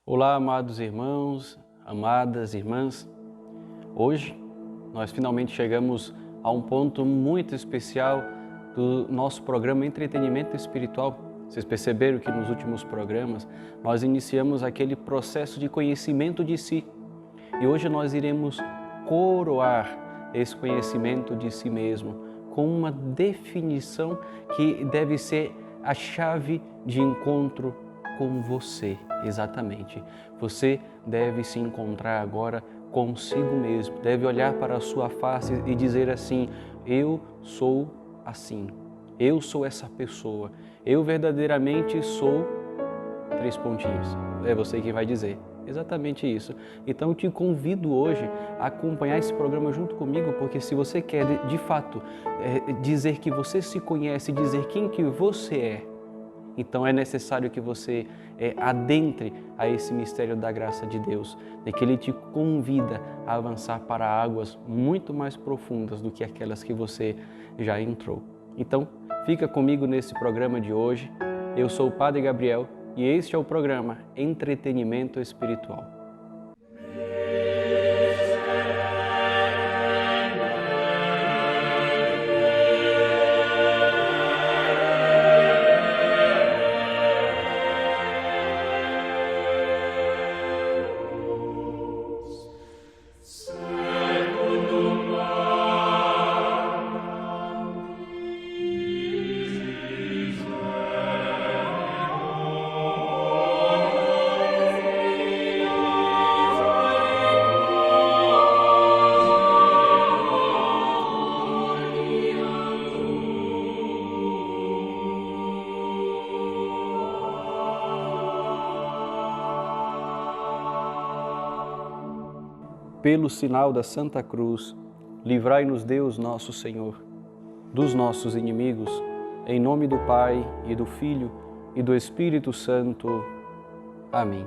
Olá, amados irmãos, amadas irmãs. Hoje nós finalmente chegamos a um ponto muito especial do nosso programa Entretenimento Espiritual. Vocês perceberam que nos últimos programas nós iniciamos aquele processo de conhecimento de si. E hoje nós iremos coroar esse conhecimento de si mesmo com uma definição que deve ser a chave de encontro com você, exatamente. Você deve se encontrar agora consigo mesmo, deve olhar para a sua face e dizer assim: eu sou assim, eu sou essa pessoa, eu verdadeiramente sou... três pontinhos. É você quem vai dizer. Exatamente isso. Então eu te convido hoje a acompanhar esse programa junto comigo, porque se você quer de fato dizer que você se conhece, dizer quem que você é, então é necessário que você adentre a esse mistério da graça de Deus, de que Ele te convida a avançar para águas muito mais profundas do que aquelas que você já entrou. Então, fica comigo nesse programa de hoje. Eu sou o Padre Gabriel e este é o programa Entretenimento Espiritual. Pelo sinal da Santa Cruz, livrai-nos Deus nosso Senhor, dos nossos inimigos, em nome do Pai, e do Filho, e do Espírito Santo. Amém.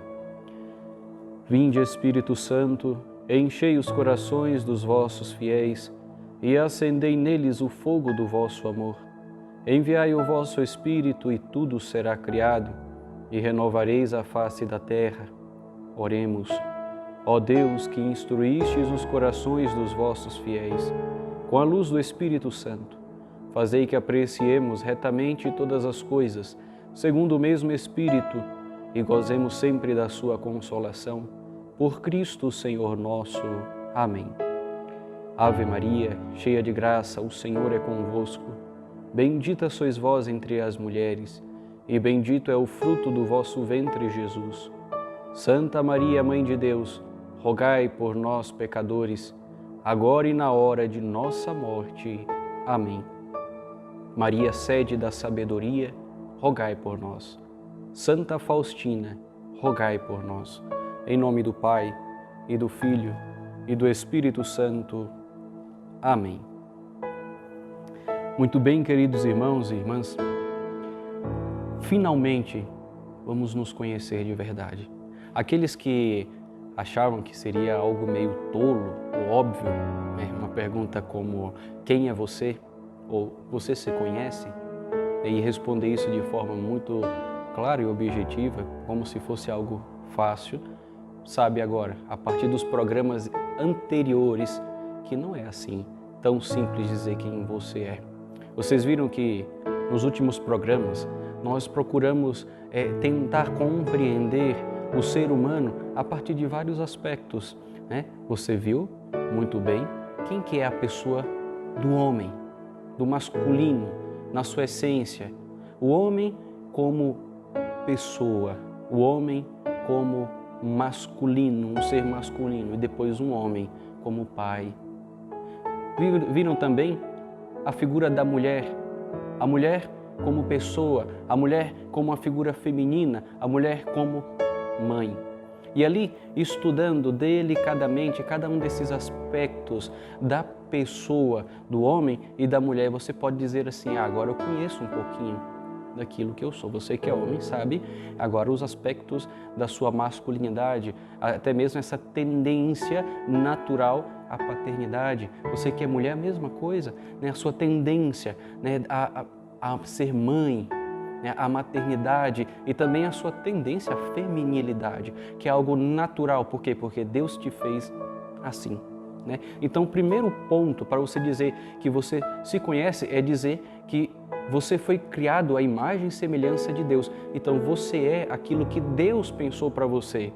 Vinde, Espírito Santo, enchei os corações dos vossos fiéis, e acendei neles o fogo do vosso amor. Enviai o vosso Espírito, e tudo será criado, e renovareis a face da terra. Oremos. Ó Deus, que instruístes os corações dos vossos fiéis, com a luz do Espírito Santo, fazei que apreciemos retamente todas as coisas, segundo o mesmo Espírito, e gozemos sempre da sua consolação. Por Cristo, Senhor nosso. Amém. Ave Maria, cheia de graça, o Senhor é convosco. Bendita sois vós entre as mulheres, e bendito é o fruto do vosso ventre, Jesus. Santa Maria, Mãe de Deus, rogai por nós, pecadores, agora e na hora de nossa morte. Amém. Maria, sede da sabedoria, rogai por nós. Santa Faustina, rogai por nós. Em nome do Pai, e do Filho, e do Espírito Santo. Amém. Muito bem, queridos irmãos e irmãs, finalmente vamos nos conhecer de verdade. Aqueles que achavam que seria algo meio tolo ou óbvio, né? Uma pergunta como: quem é você? Ou você se conhece? E responder isso de forma muito clara e objetiva, como se fosse algo fácil, sabe agora, a partir dos programas anteriores, que não é assim tão simples dizer quem você é. Vocês viram que nos últimos programas nós procuramos tentar compreender o ser humano a partir de vários aspectos, né? Você viu muito bem quem que é a pessoa do homem, do masculino, na sua essência. O homem como pessoa, o homem como masculino, um ser masculino, e depois um homem como pai. Viram também a figura da mulher, a mulher como pessoa, a mulher como uma figura feminina, a mulher como mãe. E ali, estudando delicadamente cada um desses aspectos da pessoa, do homem e da mulher, você pode dizer assim: agora eu conheço um pouquinho daquilo que eu sou. Você que é homem sabe agora os aspectos da sua masculinidade, até mesmo essa tendência natural à paternidade. Você que é mulher, a mesma coisa, né? A sua tendência, né, a ser mãe. né, a maternidade e também a sua tendência à feminilidade, que é algo natural. Por quê? Porque Deus te fez assim, né? Então, o primeiro ponto para você dizer que você se conhece é dizer que você foi criado à imagem e semelhança de Deus. Então, você é aquilo que Deus pensou para você.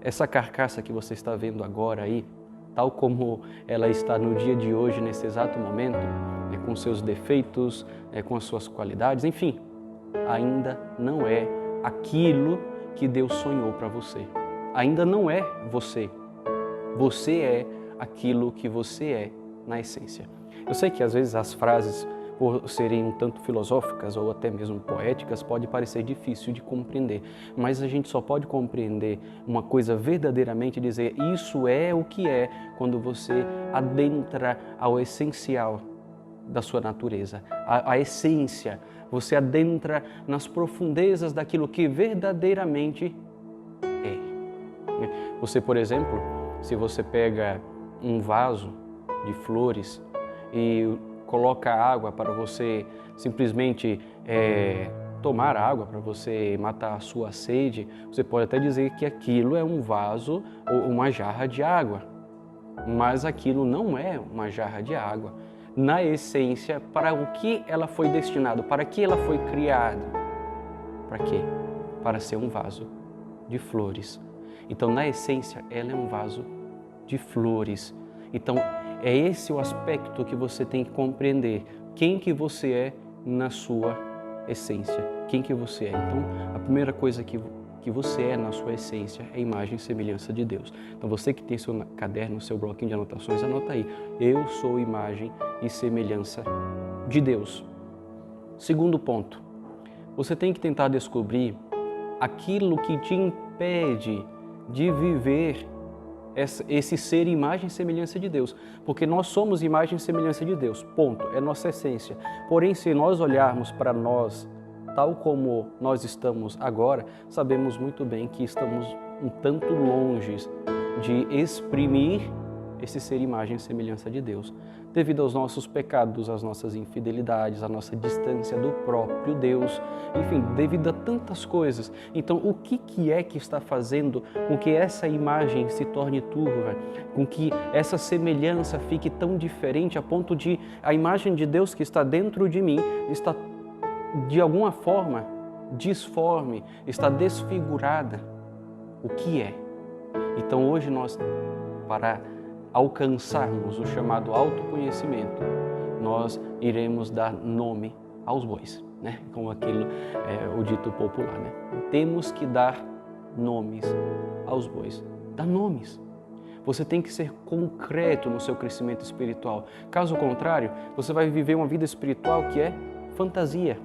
Essa carcaça que você está vendo agora aí, tal como ela está no dia de hoje, nesse exato momento, né, com seus defeitos, com as suas qualidades, enfim, ainda não é aquilo que Deus sonhou para você. Ainda não é você. Você é aquilo que você é na essência. Eu sei que às vezes as frases, por serem um tanto filosóficas ou até mesmo poéticas, pode parecer difícil de compreender, mas a gente só pode compreender uma coisa verdadeiramente e dizer isso é o que é quando você adentra ao essencial da sua natureza, a essência. Você adentra nas profundezas daquilo que verdadeiramente é. Você, por exemplo, se você pega um vaso de flores e coloca água para você simplesmente tomar água, para você matar a sua sede, você pode até dizer que aquilo é um vaso ou uma jarra de água, mas aquilo não é uma jarra de água. Na essência, para o que ela foi destinada, para que ela foi criada? Para quê? Para ser um vaso de flores. Então, na essência, ela é um vaso de flores. Então, é esse o aspecto que você tem que compreender. Quem que você é na sua essência. Quem que você é. Então, a primeira coisa que você é na sua essência é a imagem e semelhança de Deus. Então, você que tem seu caderno, seu bloquinho de anotações, anota aí. Eu sou imagem e semelhança de Deus. Segundo ponto, você tem que tentar descobrir aquilo que te impede de viver esse ser imagem e semelhança de Deus, porque nós somos imagem e semelhança de Deus, ponto, é nossa essência. Porém, se nós olharmos para nós, tal como nós estamos agora, sabemos muito bem que estamos um tanto longe de exprimir esse ser imagem e semelhança de Deus, devido aos nossos pecados, às nossas infidelidades, à nossa distância do próprio Deus, enfim, devido a tantas coisas. Então, o que é que está fazendo com que essa imagem se torne turva, com que essa semelhança fique tão diferente a ponto de a imagem de Deus que está dentro de mim está, de alguma forma, disforme, está desfigurada? O que é? Então, hoje nós, para alcançarmos o chamado autoconhecimento, nós iremos dar nome aos bois, né? Como aquilo o dito popular, né? Temos que dar nomes aos bois. Dar nomes. Você tem que ser concreto no seu crescimento espiritual. Caso contrário, você vai viver uma vida espiritual que é fantasia.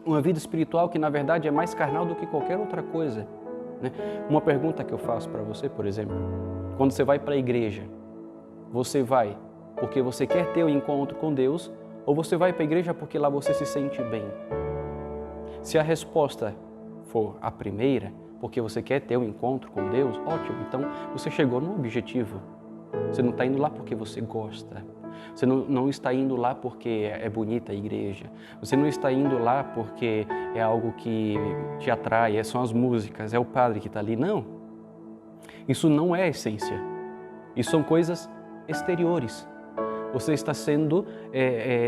Uma vida espiritual que, na verdade, é mais carnal do que qualquer outra coisa, né? Uma pergunta que eu faço para você, por exemplo, quando você vai para a igreja, você vai porque você quer ter um encontro com Deus ou você vai para a igreja porque lá você se sente bem? Se a resposta for a primeira, porque você quer ter um encontro com Deus, ótimo, então você chegou no objetivo. Você não está indo lá porque você gosta. Você não está indo lá porque é bonita a igreja. Você não está indo lá porque é algo que te atrai, são as músicas, é o padre que está ali. Não. Isso não é a essência. Isso são coisas exteriores. Você está sendo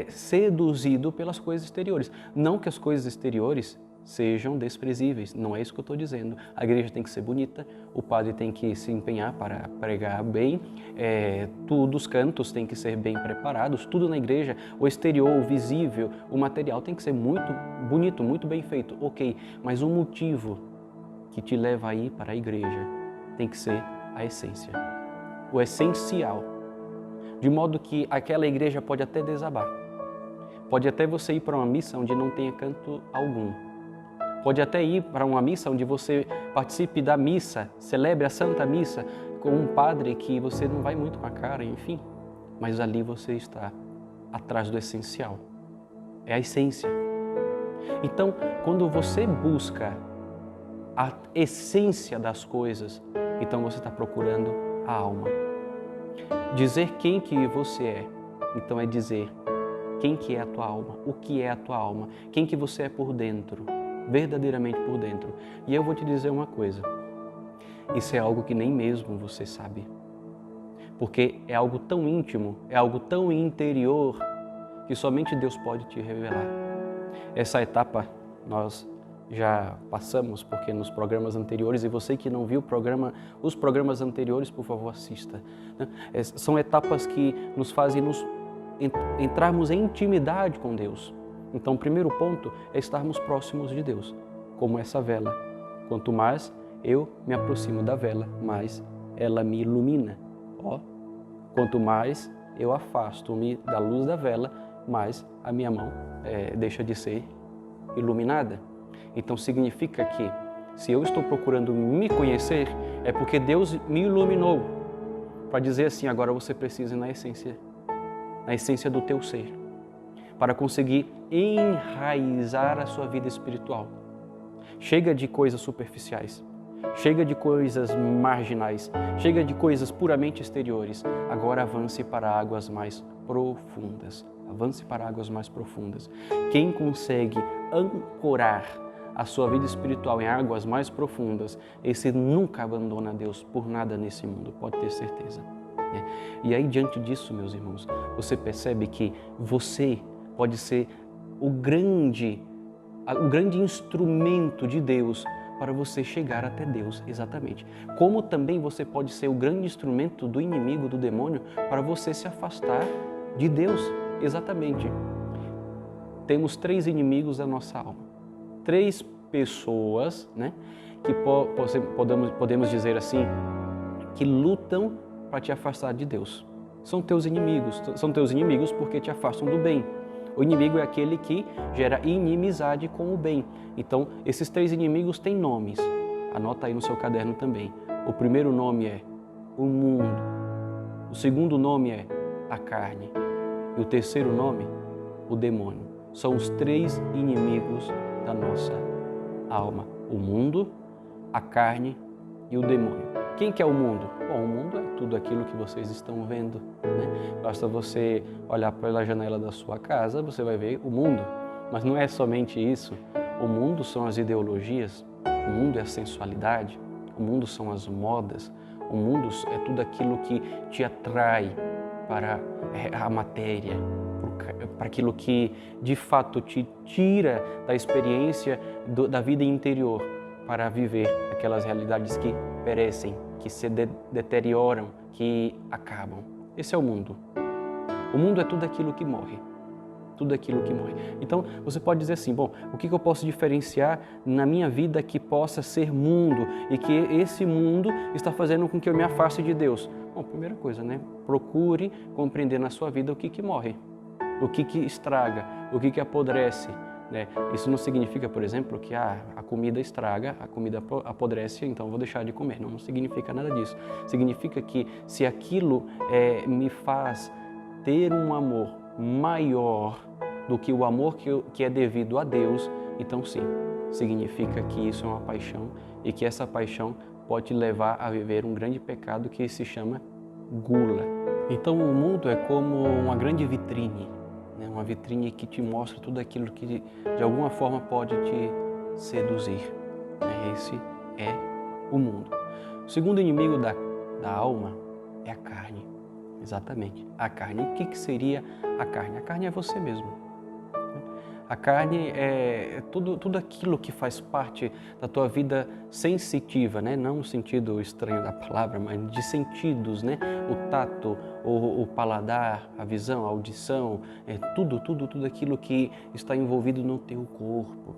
seduzido pelas coisas exteriores. Não que as coisas exteriores sejam desprezíveis, não é isso que eu estou dizendo. A igreja tem que ser bonita, o padre tem que se empenhar para pregar bem, tudo, os cantos têm que ser bem preparados, tudo na igreja, o exterior, o visível, o material tem que ser muito bonito, muito bem feito, ok, mas o motivo que te leva a ir para a igreja tem que ser a essência, o essencial, de modo que aquela igreja pode até desabar, pode até você ir para uma missa onde não tenha canto algum, pode até ir para uma missa onde você participe da missa, celebre a Santa Missa com um padre que você não vai muito com a cara, enfim. Mas ali você está atrás do essencial. É a essência. Então, quando você busca a essência das coisas, então você está procurando a alma. Dizer quem que você é, então é dizer quem que é a tua alma, o que é a tua alma, quem que você é por dentro, verdadeiramente por dentro. E eu vou te dizer uma coisa, isso é algo que nem mesmo você sabe, porque é algo tão íntimo, é algo tão interior, que somente Deus pode te revelar. Essa etapa nós já passamos, porque nos programas anteriores, e você que não viu os programas anteriores, por favor, assista. São etapas que nos fazem entrarmos em intimidade com Deus. Então, o primeiro ponto é estarmos próximos de Deus, como essa vela. Quanto mais eu me aproximo da vela, mais ela me ilumina. Quanto mais eu afasto-me da luz da vela, mais a minha mão deixa de ser iluminada. Então significa que se eu estou procurando me conhecer, é porque Deus me iluminou para dizer assim, agora você precisa ir na essência do teu ser, para conseguir enraizar a sua vida espiritual. Chega de coisas superficiais, chega de coisas marginais, chega de coisas puramente exteriores. Agora avance para águas mais profundas. Avance para águas mais profundas. Quem consegue ancorar a sua vida espiritual em águas mais profundas, esse nunca abandona Deus por nada nesse mundo, pode ter certeza. E aí, diante disso, meus irmãos, você percebe que você pode ser o grande instrumento de Deus para você chegar até Deus, exatamente. Como também você pode ser o grande instrumento do inimigo, do demônio, para você se afastar de Deus, exatamente. Temos 3 inimigos da nossa alma. 3 pessoas, que podemos dizer assim, que lutam para te afastar de Deus. São teus inimigos porque te afastam do bem. O inimigo é aquele que gera inimizade com o bem. Então, esses 3 inimigos têm nomes. Anota aí no seu caderno também. O primeiro nome é o mundo. O segundo nome é a carne. E o terceiro nome, o demônio. São os 3 inimigos da nossa alma. O mundo, a carne e o demônio. Quem que é o mundo? Bom, o mundo é tudo aquilo que vocês estão vendo, Basta você olhar pela janela da sua casa, você vai ver o mundo. Mas não é somente isso. O mundo são as ideologias, o mundo é a sensualidade, o mundo são as modas, o mundo é tudo aquilo que te atrai para a matéria, para aquilo que de fato te tira da experiência da vida interior para viver aquelas realidades que perecem, que se deterioram, que acabam. Esse é o mundo. O mundo é tudo aquilo que morre. Tudo aquilo que morre. Então, você pode dizer assim, bom, o que eu posso diferenciar na minha vida que possa ser mundo e que esse mundo está fazendo com que eu me afaste de Deus? Bom, primeira coisa, procure compreender na sua vida o que morre, o que estraga, o que apodrece. Isso não significa, por exemplo, que a comida estraga, a comida apodrece, então eu vou deixar de comer. Não significa nada disso. Significa que se aquilo me faz ter um amor maior do que o amor que é devido a Deus, então sim, significa que isso é uma paixão e que essa paixão pode te levar a viver um grande pecado que se chama gula. Então o mundo é como uma grande vitrine, uma vitrine que te mostra tudo aquilo que de alguma forma pode te seduzir. Esse é o mundo. O segundo inimigo da alma é a carne. Exatamente, a carne. O que seria a carne? A carne é você mesmo. A carne é tudo aquilo que faz parte da tua vida sensitiva, não no sentido estranho da palavra, mas de sentidos, O tato, o paladar, a visão, a audição, tudo aquilo que está envolvido no teu corpo,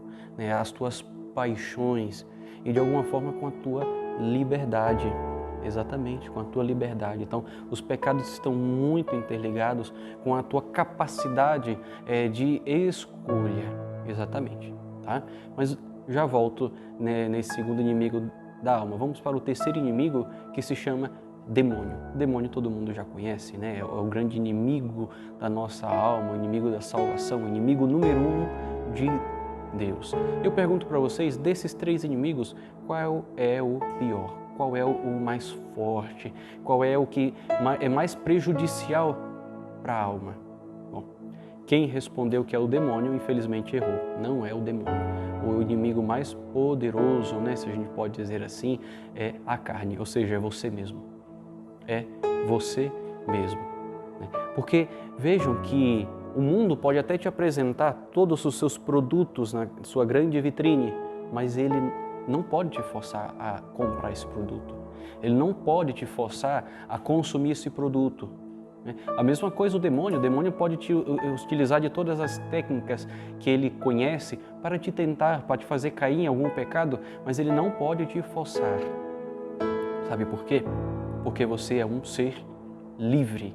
as tuas paixões e de alguma forma com a tua liberdade. Exatamente, com a tua liberdade. Então, os pecados estão muito interligados com a tua capacidade de escolha. Exatamente, tá? Mas já volto nesse segundo inimigo da alma. Vamos para o terceiro inimigo, que se chama demônio. Demônio todo mundo já conhece, É o grande inimigo da nossa alma, o inimigo da salvação, o inimigo número 1 de Deus. Eu pergunto para vocês, desses 3 inimigos, qual é o pior? Qual é o mais forte? Qual é o que é mais prejudicial para a alma? Bom, Quem respondeu que é o demônio, infelizmente errou. Não é o demônio. O inimigo mais poderoso, né, se a gente pode dizer assim, é a carne, ou seja, é você mesmo. É você mesmo. Né? Porque vejam que o mundo pode até te apresentar todos os seus produtos na sua grande vitrine, mas ele não pode te forçar a comprar esse produto. Ele não pode te forçar a consumir esse produto. A mesma coisa o demônio pode te utilizar de todas as técnicas que ele conhece para te tentar, para te fazer cair em algum pecado, mas ele não pode te forçar. Sabe por quê? Porque você é um ser livre.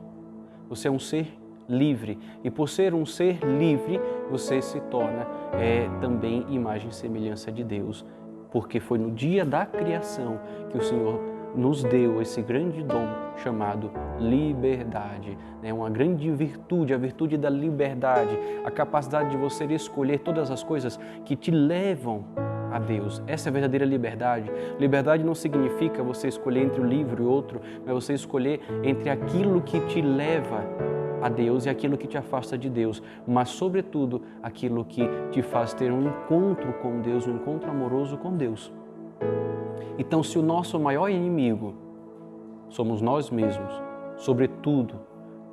Você é um ser livre. E por ser um ser livre, você se torna também imagem e semelhança de Deus. Porque foi no dia da criação que o Senhor nos deu esse grande dom chamado liberdade. É uma grande virtude, a virtude da liberdade, a capacidade de você escolher todas as coisas que te levam a Deus. Essa é a verdadeira liberdade. Liberdade não significa você escolher entre um livro e outro, mas você escolher entre aquilo que te leva a Deus e aquilo que te afasta de Deus, mas sobretudo aquilo que te faz ter um encontro com Deus, um encontro amoroso com Deus. Então, se o nosso maior inimigo somos nós mesmos, sobretudo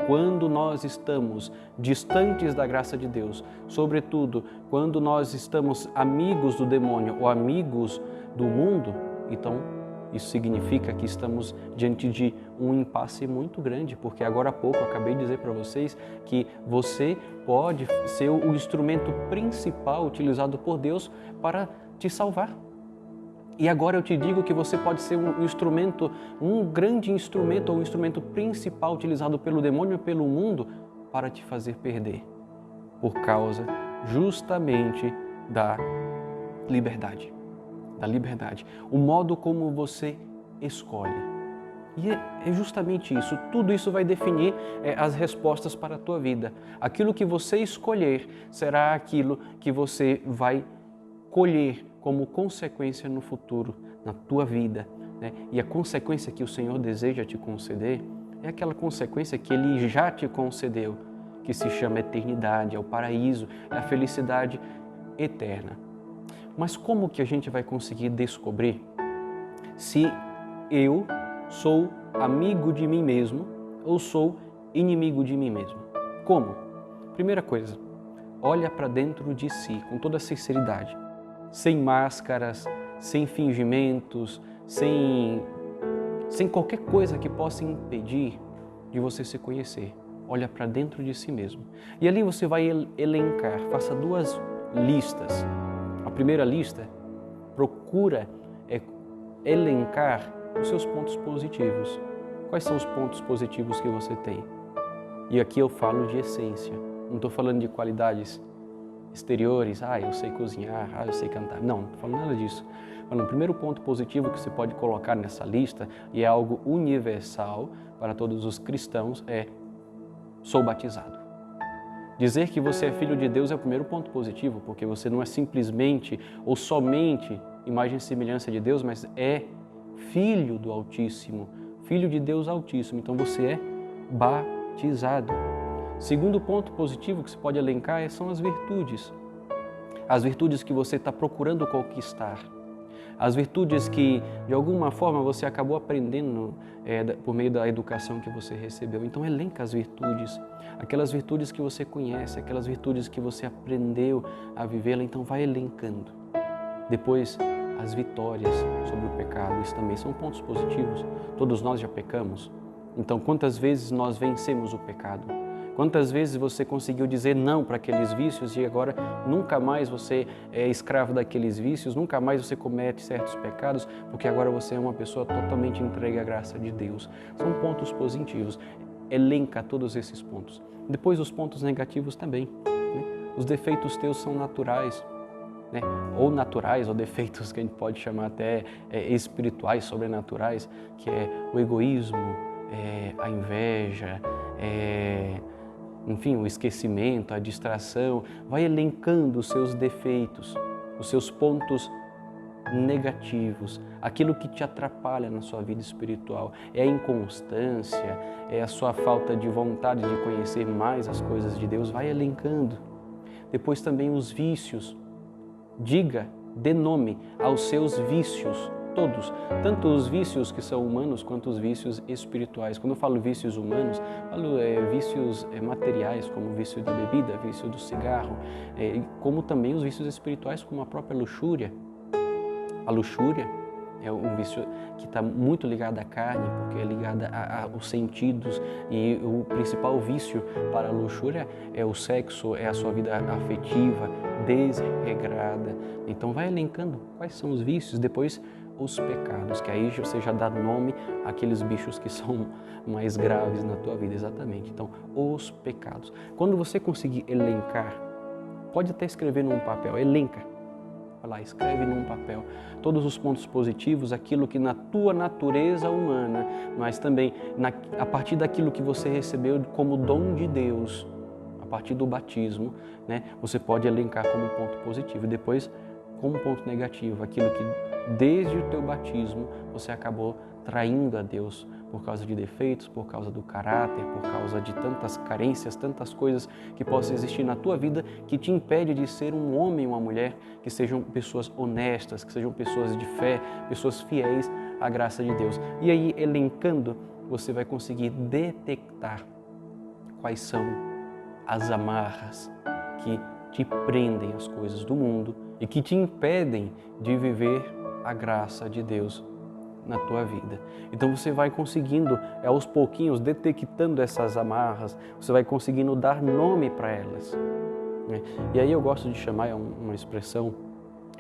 quando nós estamos distantes da graça de Deus, sobretudo quando nós estamos amigos do demônio ou amigos do mundo, então isso significa que estamos diante de um impasse muito grande, porque agora há pouco eu acabei de dizer para vocês que você pode ser o instrumento principal utilizado por Deus para te salvar. E agora eu te digo que você pode ser um instrumento, um grande instrumento ou um instrumento principal utilizado pelo demônio e pelo mundo para te fazer perder, por causa justamente da liberdade. Da liberdade. O modo como você escolhe. E é justamente isso, tudo isso vai definir as respostas para a tua vida. Aquilo que você escolher será aquilo que você vai colher como consequência no futuro, na tua vida. Né? E a consequência que o Senhor deseja te conceder é aquela consequência que Ele já te concedeu, que se chama eternidade, é o paraíso, é a felicidade eterna. Mas como que a gente vai conseguir descobrir se eu sou amigo de mim mesmo ou sou inimigo de mim mesmo? Como? Primeira coisa, olha para dentro de si com toda sinceridade. Sem máscaras, sem fingimentos, sem qualquer coisa que possa impedir de você se conhecer. Olha para dentro de si mesmo. E ali você vai elencar, faça 2 listas. A primeira lista, procura elencar os seus pontos positivos. Quais são os pontos positivos que você tem? E aqui eu falo de essência, não estou falando de qualidades exteriores, eu sei cozinhar, eu sei cantar. Não estou falando nada disso. O primeiro ponto positivo que você pode colocar nessa lista, e é algo universal para todos os cristãos, é: sou batizado. Dizer que você é filho de Deus é o primeiro ponto positivo, porque você não é simplesmente ou somente imagem e semelhança de Deus, mas é filho do Altíssimo, filho de Deus Altíssimo. Então você é batizado. Segundo ponto positivo que você pode elencar são as virtudes. As virtudes que você está procurando conquistar. As virtudes que, de alguma forma, você acabou aprendendo por meio da educação que você recebeu. Então, elenca as virtudes. Aquelas virtudes que você conhece, aquelas virtudes que você aprendeu a vivê-la. Então, vai elencando. Depois, as vitórias sobre o pecado. Isso também são pontos positivos. Todos nós já pecamos. Então, quantas vezes nós vencemos o pecado? Quantas vezes você conseguiu dizer não para aqueles vícios e agora nunca mais você é escravo daqueles vícios, nunca mais você comete certos pecados, porque agora você é uma pessoa totalmente entregue à graça de Deus. São pontos positivos. Elenca todos esses pontos. Depois os pontos negativos também. Né? Os defeitos teus são naturais. Né? Ou naturais, ou defeitos que a gente pode chamar até espirituais, sobrenaturais, que é o egoísmo, a inveja, enfim, o esquecimento, a distração. Vai elencando os seus defeitos, os seus pontos negativos, aquilo que te atrapalha na sua vida espiritual, é a inconstância, é a sua falta de vontade de conhecer mais as coisas de Deus, vai elencando. Depois também os vícios. Dê nome aos seus vícios, todos, tanto os vícios que são humanos quanto os vícios espirituais. Quando eu falo vícios humanos, falo vícios materiais, como o vício da bebida, vício do cigarro, como também os vícios espirituais, como a própria luxúria. A luxúria é um vício que está muito ligado à carne, porque é ligado aos sentidos, e o principal vício para a luxúria é o sexo, é a sua vida afetiva, desregrada. Então vai elencando quais são os vícios, depois os pecados, que aí você já dá nome àqueles bichos que são mais graves na tua vida, exatamente. Então, os pecados. Quando você conseguir elencar, pode até escrever num papel, elenca. Vai lá, escreve num papel todos os pontos positivos, aquilo que na tua natureza humana, mas também a partir daquilo que você recebeu como dom de Deus, a partir do batismo, né, você pode elencar como ponto positivo e depois como ponto negativo, aquilo que desde o teu batismo você acabou traindo a Deus por causa de defeitos, por causa do caráter, por causa de tantas carências, tantas coisas que possam existir na tua vida que te impede de ser um homem, uma mulher, que sejam pessoas honestas, que sejam pessoas de fé, pessoas fiéis à graça de Deus. E aí, elencando, você vai conseguir detectar quais são as amarras que te prendem às coisas do mundo e que te impedem de viver a graça de Deus na tua vida. Então você vai conseguindo, aos pouquinhos, detectando essas amarras, você vai conseguindo dar nome para elas. E aí eu gosto de chamar, é uma expressão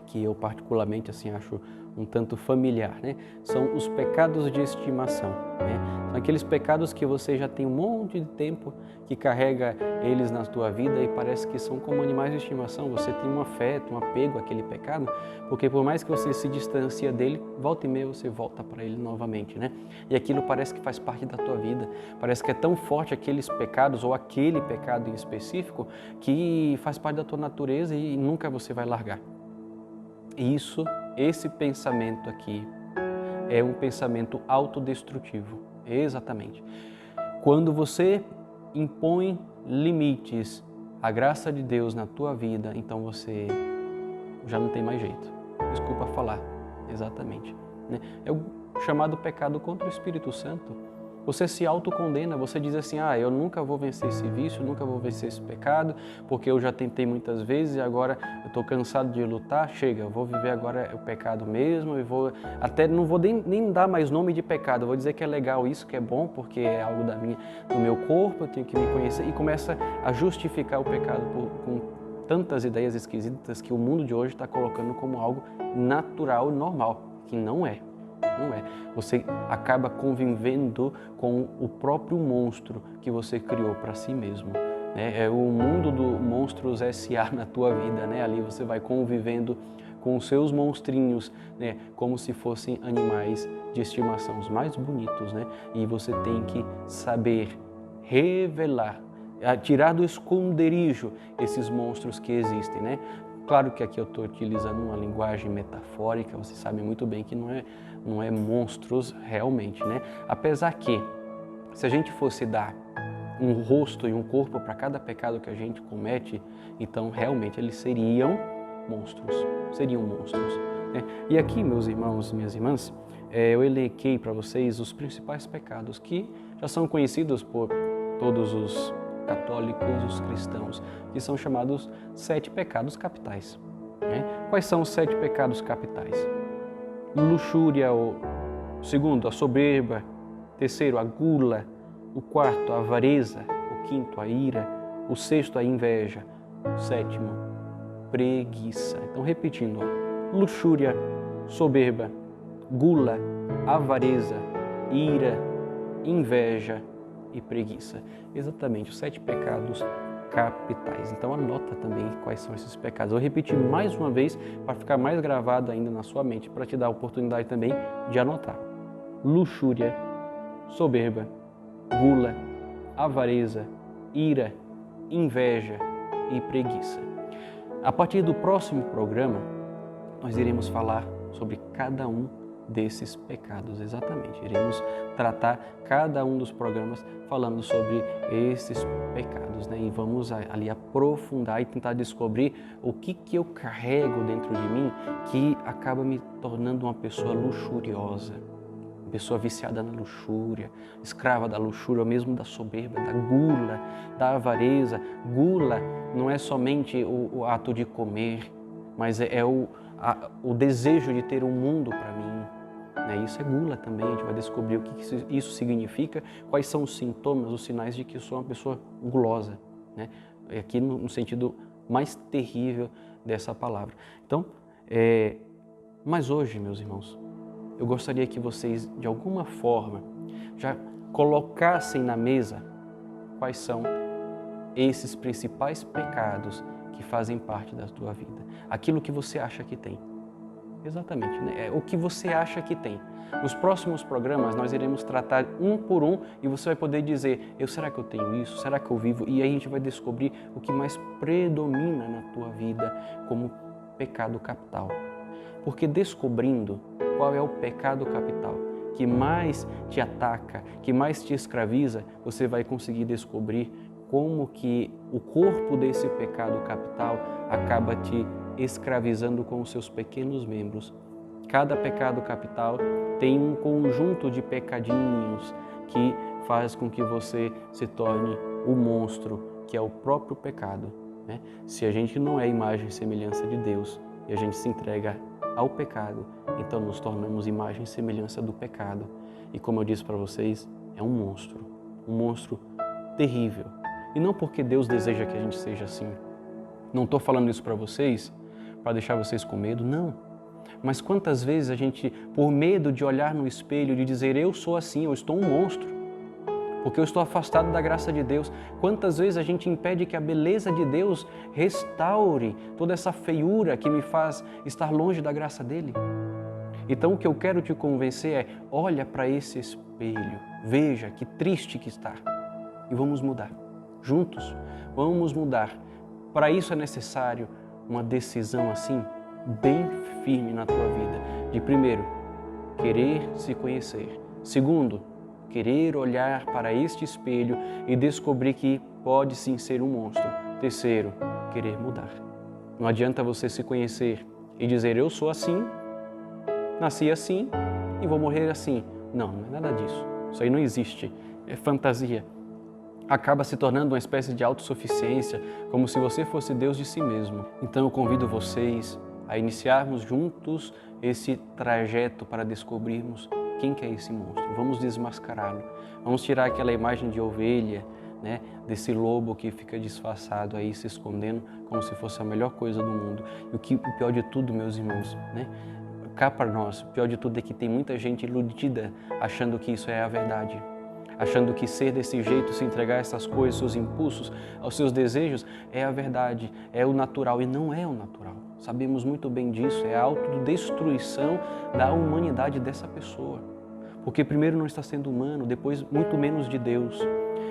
que eu particularmente assim acho um tanto familiar, né? São os pecados de estimação, né? São aqueles pecados que você já tem um monte de tempo que carrega eles na tua vida e parece que são como animais de estimação. Você tem um afeto, um apego àquele pecado, porque por mais que você se distancia dele, volta e meia você volta para ele novamente, né? E aquilo parece que faz parte da tua vida, parece que é tão forte aqueles pecados ou aquele pecado em específico que faz parte da tua natureza e nunca você vai largar. Esse pensamento aqui é um pensamento autodestrutivo, exatamente. Quando você impõe limites à graça de Deus na tua vida, então você já não tem mais jeito. Desculpa falar, exatamente. É o chamado pecado contra o Espírito Santo. Você se autocondena, você diz assim, eu nunca vou vencer esse vício, nunca vou vencer esse pecado, porque eu já tentei muitas vezes e agora eu estou cansado de lutar, chega, eu vou viver agora o pecado mesmo e não vou nem dar mais nome de pecado, eu vou dizer que é legal isso, que é bom, porque é algo do meu corpo, eu tenho que me conhecer, e começa a justificar o pecado com tantas ideias esquisitas que o mundo de hoje está colocando como algo natural e normal, que não é. Não é. Você acaba convivendo com o próprio monstro que você criou para si mesmo. É o mundo do Monstros S.A. na tua vida, né? Ali você vai convivendo com os seus monstrinhos, né? Como se fossem animais de estimação, os mais bonitos, né? E você tem que saber revelar, tirar do esconderijo esses monstros que existem, né? Claro que aqui eu estou utilizando uma linguagem metafórica, você sabe muito bem que não é monstros realmente, né? Apesar que, se a gente fosse dar um rosto e um corpo para cada pecado que a gente comete, então realmente eles seriam monstros, né? E aqui, meus irmãos e minhas irmãs, eu elenquei para vocês os principais pecados que já são conhecidos por todos os católicos, os cristãos, que são chamados 7 pecados capitais. Né? Quais são os 7 pecados capitais? Luxúria, o segundo, a soberba, terceiro, a gula, o quarto, a avareza, o quinto, a ira, o sexto, a inveja, o sétimo, preguiça. Então, repetindo, luxúria, soberba, gula, avareza, ira, inveja e preguiça. Exatamente, os 7 pecados capitais. Então anota também quais são esses pecados. Eu vou repetir mais uma vez para ficar mais gravado ainda na sua mente, para te dar a oportunidade também de anotar. Luxúria, soberba, gula, avareza, ira, inveja e preguiça. A partir do próximo programa, nós iremos falar sobre cada um desses pecados, exatamente. Iremos tratar cada um dos programas falando sobre esses pecados, né? E vamos ali aprofundar e tentar descobrir o que eu carrego dentro de mim que acaba me tornando uma pessoa luxuriosa, uma pessoa viciada na luxúria, escrava da luxúria, ou mesmo da soberba, da gula, da avareza. Gula não é somente o ato de comer, mas é o desejo de ter um mundo para mim. Isso é gula também, a gente vai descobrir o que isso significa, quais são os sintomas, os sinais de que eu sou uma pessoa gulosa, né? Aqui no sentido mais terrível dessa palavra. Então, mas hoje, meus irmãos, eu gostaria que vocês, de alguma forma, já colocassem na mesa quais são esses principais pecados que fazem parte da tua vida. Aquilo que você acha que tem. Exatamente, né? É o que você acha que tem. Nos próximos programas nós iremos tratar um por um e você vai poder dizer, será que eu tenho isso? Será que eu vivo? E aí a gente vai descobrir o que mais predomina na tua vida como pecado capital. Porque descobrindo qual é o pecado capital que mais te ataca, que mais te escraviza, você vai conseguir descobrir como que o corpo desse pecado capital acaba te escravizando com os seus pequenos membros. Cada pecado capital tem um conjunto de pecadinhos que faz com que você se torne o monstro, que é o próprio pecado, né? Se a gente não é imagem e semelhança de Deus e a gente se entrega ao pecado, então nos tornamos imagem e semelhança do pecado. E como eu disse para vocês, é um monstro terrível. E não porque Deus deseja que a gente seja assim. Não estou falando isso para vocês para deixar vocês com medo, não. Mas quantas vezes a gente, por medo de olhar no espelho, de dizer eu sou assim, eu estou um monstro, porque eu estou afastado da graça de Deus, quantas vezes a gente impede que a beleza de Deus restaure toda essa feiura que me faz estar longe da graça dEle? Então o que eu quero te convencer é, olha para esse espelho, veja que triste que está e vamos mudar. Juntos, vamos mudar. Para isso é necessário uma decisão assim, bem firme na tua vida. De primeiro, querer se conhecer. Segundo, querer olhar para este espelho e descobrir que pode sim ser um monstro. Terceiro, querer mudar. Não adianta você se conhecer e dizer eu sou assim, nasci assim e vou morrer assim. Não, não é nada disso. Isso aí não existe. É fantasia. Acaba se tornando uma espécie de autossuficiência, como se você fosse Deus de si mesmo. Então eu convido vocês a iniciarmos juntos esse trajeto para descobrirmos quem que é esse monstro. Vamos desmascará-lo. Vamos tirar aquela imagem de ovelha, né, desse lobo que fica disfarçado aí, se escondendo, como se fosse a melhor coisa do mundo. E o pior de tudo, meus irmãos, né? Cá para nós, o pior de tudo é que tem muita gente iludida achando que isso é a verdade. Achando que ser desse jeito, se entregar a essas coisas, seus impulsos, aos seus desejos, é a verdade, é o natural. E não é o natural. Sabemos muito bem disso, é a autodestruição da humanidade dessa pessoa. Porque primeiro não está sendo humano, depois muito menos de Deus.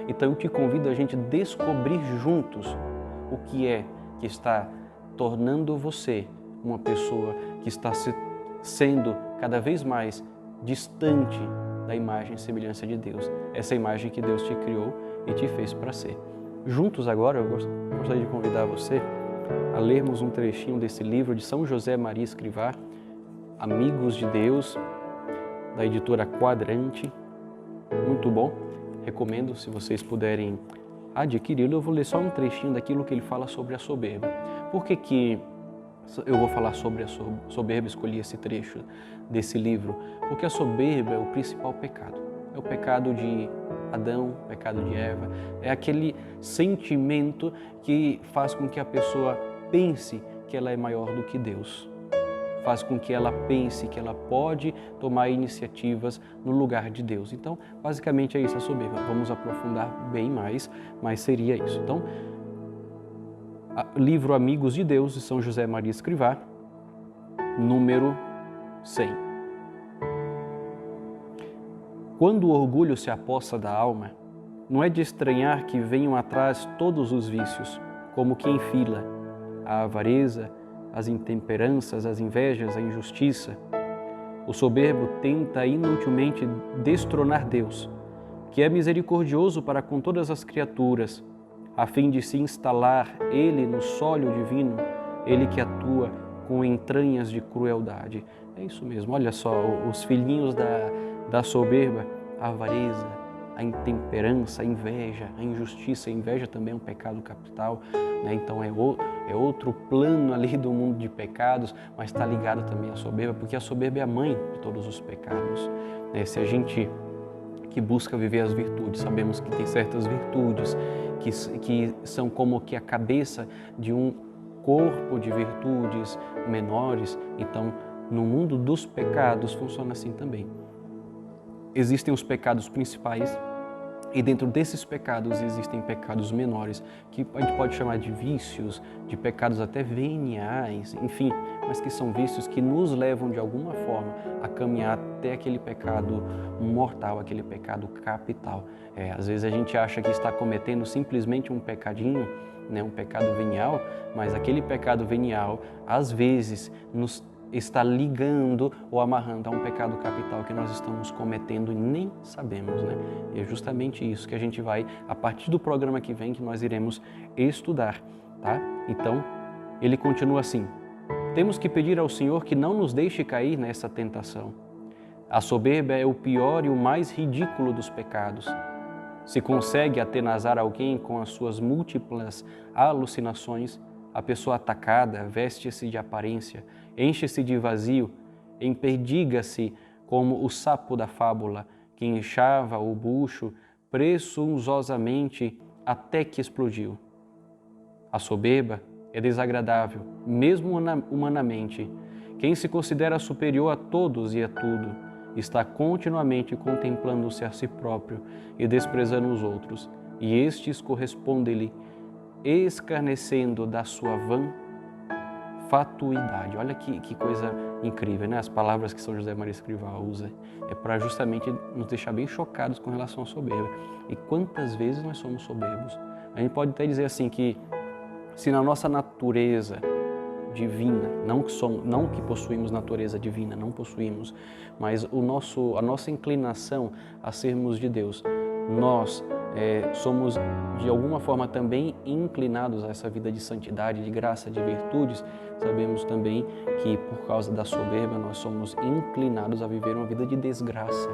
Então eu te convido a gente descobrir juntos o que é que está tornando você uma pessoa que está sendo cada vez mais distante da imagem e semelhança de Deus. Essa imagem que Deus te criou e te fez para ser. Juntos agora, eu gostaria de convidar você a lermos um trechinho desse livro de São José Maria Escrivá, Amigos de Deus, da editora Quadrante. Muito bom, recomendo se vocês puderem adquiri-lo. Eu vou ler só um trechinho daquilo que ele fala sobre a soberba. Por que eu vou falar sobre a soberba, escolhi esse trecho desse livro? Porque a soberba é o principal pecado. É o pecado de Adão, o pecado de Eva. É aquele sentimento que faz com que a pessoa pense que ela é maior do que Deus. Faz com que ela pense que ela pode tomar iniciativas no lugar de Deus. Então, basicamente é isso a soberba. Vamos aprofundar bem mais, mas seria isso. Então, livro Amigos de Deus, de São José Maria Escrivá, número 100. Quando o orgulho se apossa da alma, não é de estranhar que venham atrás todos os vícios, como que em fila, a avareza, as intemperanças, as invejas, a injustiça, O soberbo tenta inutilmente destronar Deus, que é misericordioso para com todas as criaturas, a fim de se instalar Ele no sólio divino, Ele que atua com entranhas de crueldade. É isso mesmo, olha só, os filhinhos da soberba, a avareza, a intemperança, a inveja, a injustiça. A inveja também é um pecado capital, né? Então é outro plano ali do mundo de pecados, mas está ligado também à soberba, porque a soberba é a mãe de todos os pecados, né? Se a gente que busca viver as virtudes, sabemos que tem certas virtudes que são como que a cabeça de um corpo de virtudes menores. Então, no mundo dos pecados funciona assim também. Existem os pecados principais e dentro desses pecados existem pecados menores, que a gente pode chamar de vícios, de pecados até veniais, enfim, mas que são vícios que nos levam de alguma forma a caminhar até aquele pecado mortal, aquele pecado capital. Às vezes a gente acha que está cometendo simplesmente um pecadinho, né, um pecado venial, mas aquele pecado venial às vezes nos está ligando ou amarrando a um pecado capital que nós estamos cometendo e nem sabemos, né? E é justamente isso que a gente vai, a partir do programa que vem, que nós iremos estudar, tá? Então, ele continua assim: temos que pedir ao Senhor que não nos deixe cair nessa tentação. A soberba é o pior e o mais ridículo dos pecados. Se consegue atenazar alguém com as suas múltiplas alucinações, a pessoa atacada veste-se de aparência, enche-se de vazio, emperdiga-se como o sapo da fábula, que inchava o bucho presunçosamente até que explodiu. A soberba é desagradável, mesmo humanamente. Quem se considera superior a todos e a tudo, está continuamente contemplando-se a si próprio e desprezando os outros, e estes correspondem-lhe, escarnecendo da sua vã fatuidade. Olha que coisa incrível, né? As palavras que São José Maria Escrivá usa é para justamente nos deixar bem chocados com relação à soberba. E quantas vezes nós somos soberbos? A gente pode até dizer assim que se na nossa natureza divina, não que possuímos natureza divina, não possuímos, mas a nossa inclinação a sermos de Deus, nós somos de alguma forma também inclinados a essa vida de santidade, de graça, de virtudes. Sabemos também que por causa da soberba nós somos inclinados a viver uma vida de desgraça,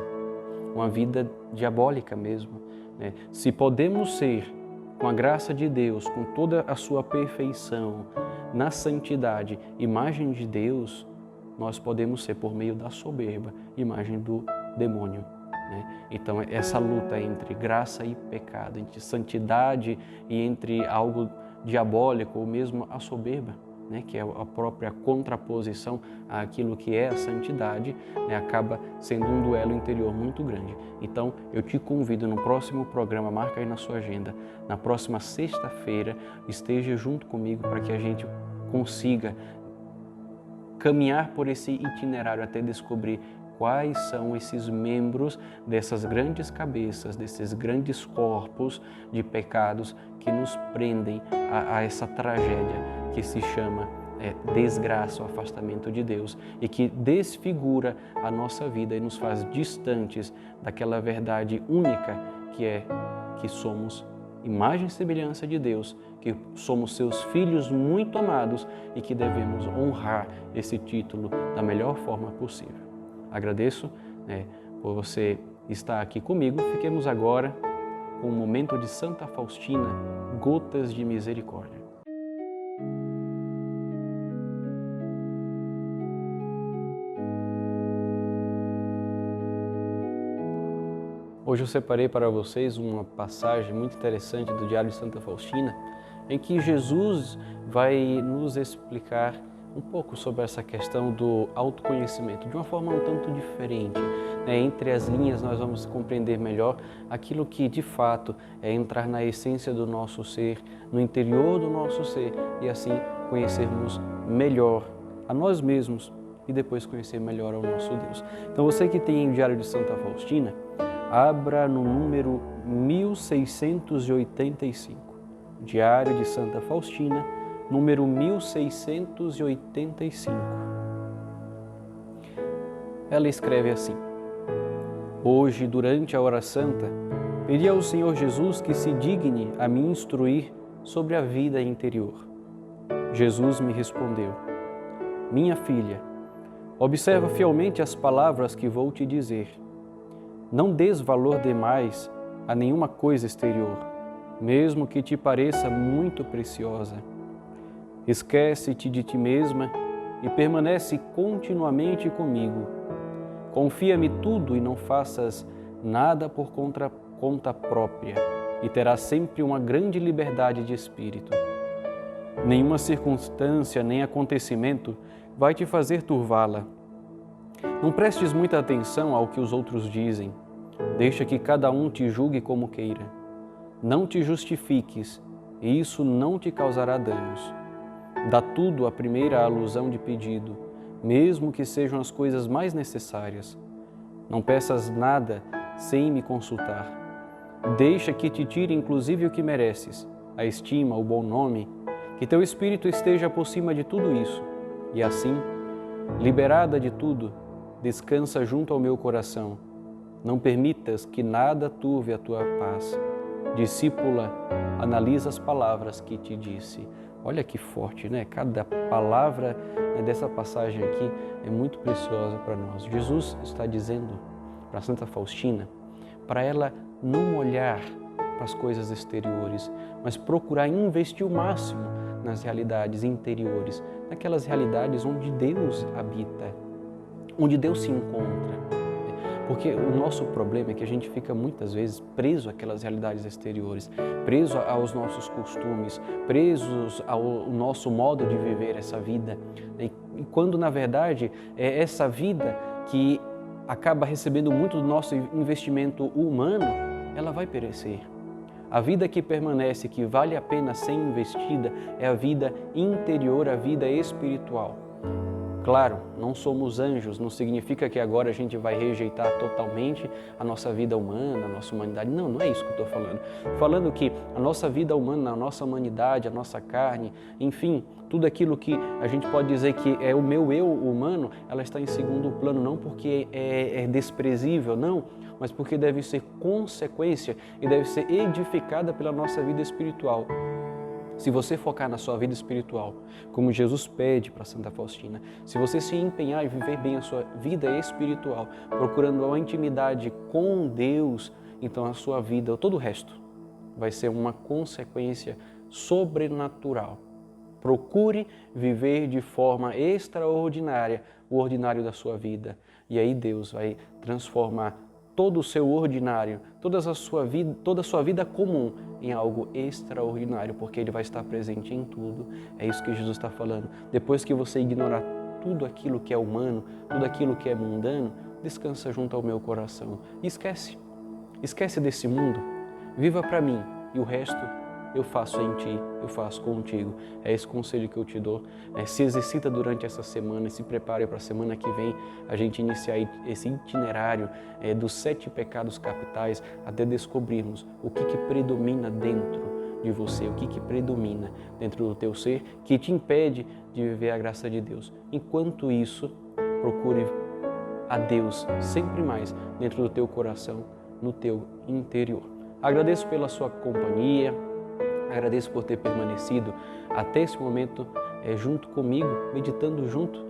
uma vida diabólica mesmo, né? Se podemos ser, com a graça de Deus, com toda a sua perfeição, na santidade, imagem de Deus, nós podemos ser, por meio da soberba, imagem do demônio, né? Então, essa luta entre graça e pecado, entre santidade e entre algo diabólico, ou mesmo a soberba, né, que é a própria contraposição àquilo que é a santidade, né, acaba sendo um duelo interior muito grande. Então, eu te convido no próximo programa, marca aí na sua agenda, na próxima sexta-feira, esteja junto comigo para que a gente consiga caminhar por esse itinerário até descobrir quais são esses membros dessas grandes cabeças, desses grandes corpos de pecados que nos prendem a essa tragédia que se chama desgraça, o afastamento de Deus, e que desfigura a nossa vida e nos faz distantes daquela verdade única que é que somos imagem e semelhança de Deus, que somos seus filhos muito amados e que devemos honrar esse título da melhor forma possível. Agradeço, por você estar aqui comigo. Fiquemos agora com o momento de Santa Faustina, Gotas de Misericórdia. Hoje eu separei para vocês uma passagem muito interessante do Diário de Santa Faustina, em que Jesus vai nos explicar um pouco sobre essa questão do autoconhecimento, de uma forma um tanto diferente. Entre as linhas nós vamos compreender melhor aquilo que de fato é entrar na essência do nosso ser, no interior do nosso ser, e assim conhecermos melhor a nós mesmos e depois conhecer melhor ao nosso Deus. Então você que tem o Diário de Santa Faustina, abra no número 1685, Diário de Santa Faustina, número 1685. Ela escreve assim: Hoje, durante a hora santa, pedi ao Senhor Jesus que se digne a me instruir sobre a vida interior. Jesus me respondeu: Minha filha, observa fielmente as palavras que vou te dizer. Não des valor demais a nenhuma coisa exterior, mesmo que te pareça muito preciosa. Esquece-te de ti mesma e permanece continuamente comigo. Confia-me tudo e não faças nada por conta própria, e terás sempre uma grande liberdade de espírito. Nenhuma circunstância nem acontecimento vai te fazer turvá-la. Não prestes muita atenção ao que os outros dizem. Deixa que cada um te julgue como queira. Não te justifiques, e isso não te causará danos. Dá tudo à primeira alusão de pedido, mesmo que sejam as coisas mais necessárias. Não peças nada sem me consultar. Deixa que te tire inclusive o que mereces, a estima, o bom nome, que teu espírito esteja por cima de tudo isso. E assim, liberada de tudo, descansa junto ao meu coração. Não permitas que nada turve a tua paz. Discípula, analisa as palavras que te disse. Olha que forte, né? Cada palavra dessa passagem aqui é muito preciosa para nós. Jesus está dizendo para Santa Faustina, para ela não olhar para as coisas exteriores, mas procurar investir o máximo nas realidades interiores, naquelas realidades onde Deus habita, onde Deus se encontra. Porque o nosso problema é que a gente fica muitas vezes preso àquelas realidades exteriores, preso aos nossos costumes, presos ao nosso modo de viver essa vida. E quando, na verdade, é essa vida que acaba recebendo muito do nosso investimento humano, ela vai perecer. A vida que permanece, que vale a pena ser investida, é a vida interior, a vida espiritual. Claro, não somos anjos, não significa que agora a gente vai rejeitar totalmente a nossa vida humana, a nossa humanidade. Não, não é isso que eu estou falando. Falando que a nossa vida humana, a nossa humanidade, a nossa carne, enfim, tudo aquilo que a gente pode dizer que é o meu eu humano, ela está em segundo plano, não porque é desprezível, não, mas porque deve ser consequência e deve ser edificada pela nossa vida espiritual. Se você focar na sua vida espiritual, como Jesus pede para Santa Faustina, se você se empenhar em viver bem a sua vida espiritual, procurando a intimidade com Deus, então a sua vida, todo o resto, vai ser uma consequência sobrenatural. Procure viver de forma extraordinária o ordinário da sua vida. E aí Deus vai transformar todo o seu ordinário, toda a sua vida comum em algo extraordinário, porque Ele vai estar presente em tudo. É isso que Jesus está falando. Depois que você ignorar tudo aquilo que é humano, tudo aquilo que é mundano, descansa junto ao meu coração. E esquece desse mundo, viva para mim e o resto eu faço em ti, eu faço contigo. É esse conselho que eu te dou. Se exercita durante essa semana e se prepare para a semana que vem a gente iniciar esse itinerário dos 7 pecados capitais até descobrirmos o que predomina dentro de você, o que predomina dentro do teu ser que te impede de viver a graça de Deus. Enquanto isso, procure a Deus sempre mais dentro do teu coração, no teu interior. Agradeço pela sua companhia. Agradeço por ter permanecido até esse momento junto comigo, meditando junto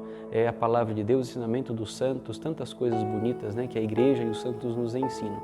a palavra de Deus, o ensinamento dos santos, tantas coisas bonitas que a igreja e os santos nos ensinam.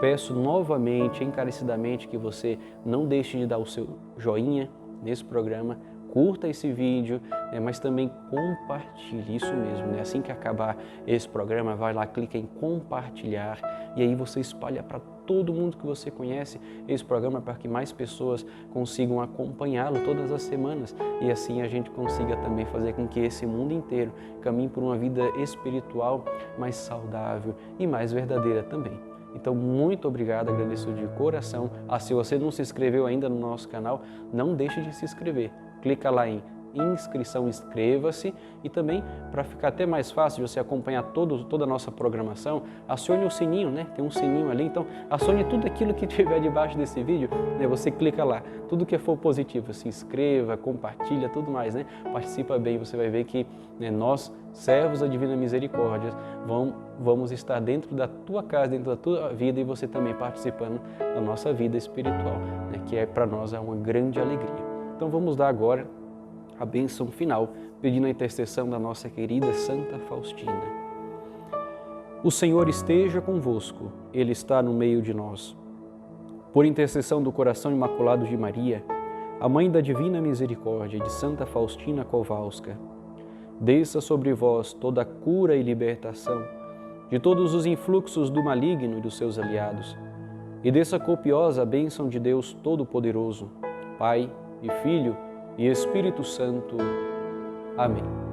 Peço novamente, encarecidamente, que você não deixe de dar o seu joinha nesse programa, curta esse vídeo, mas também compartilhe, isso mesmo. Assim que acabar esse programa, vai lá, clica em compartilhar e aí você espalha para todo mundo que você conhece esse programa para que mais pessoas consigam acompanhá-lo todas as semanas e assim a gente consiga também fazer com que esse mundo inteiro caminhe por uma vida espiritual mais saudável e mais verdadeira também. Então, muito obrigado, agradeço de coração. Se você não se inscreveu ainda no nosso canal, não deixe de se inscrever. Clica lá em inscrição, inscreva-se. E também, para ficar até mais fácil de você acompanhar toda a nossa programação, acione o sininho, né? Tem um sininho ali, então acione tudo aquilo que tiver debaixo desse vídeo, né? Você clica lá, tudo que for positivo, se inscreva, compartilha, tudo mais, né? Participa bem, você vai ver que, né, nós, servos da Divina Misericórdia, vamos estar dentro da tua casa, dentro da tua vida, e você também participando da nossa vida espiritual, né, que para nós é uma grande alegria. Então vamos dar agora a bênção final, pedindo a intercessão da nossa querida Santa Faustina. O Senhor esteja convosco, Ele está no meio de nós. Por intercessão do coração imaculado de Maria, a Mãe da Divina Misericórdia, de Santa Faustina Kowalska, desça sobre vós toda a cura e libertação de todos os influxos do maligno e dos seus aliados, e desça copiosa a bênção de Deus Todo-Poderoso, Pai e Filho e Espírito Santo. Amém.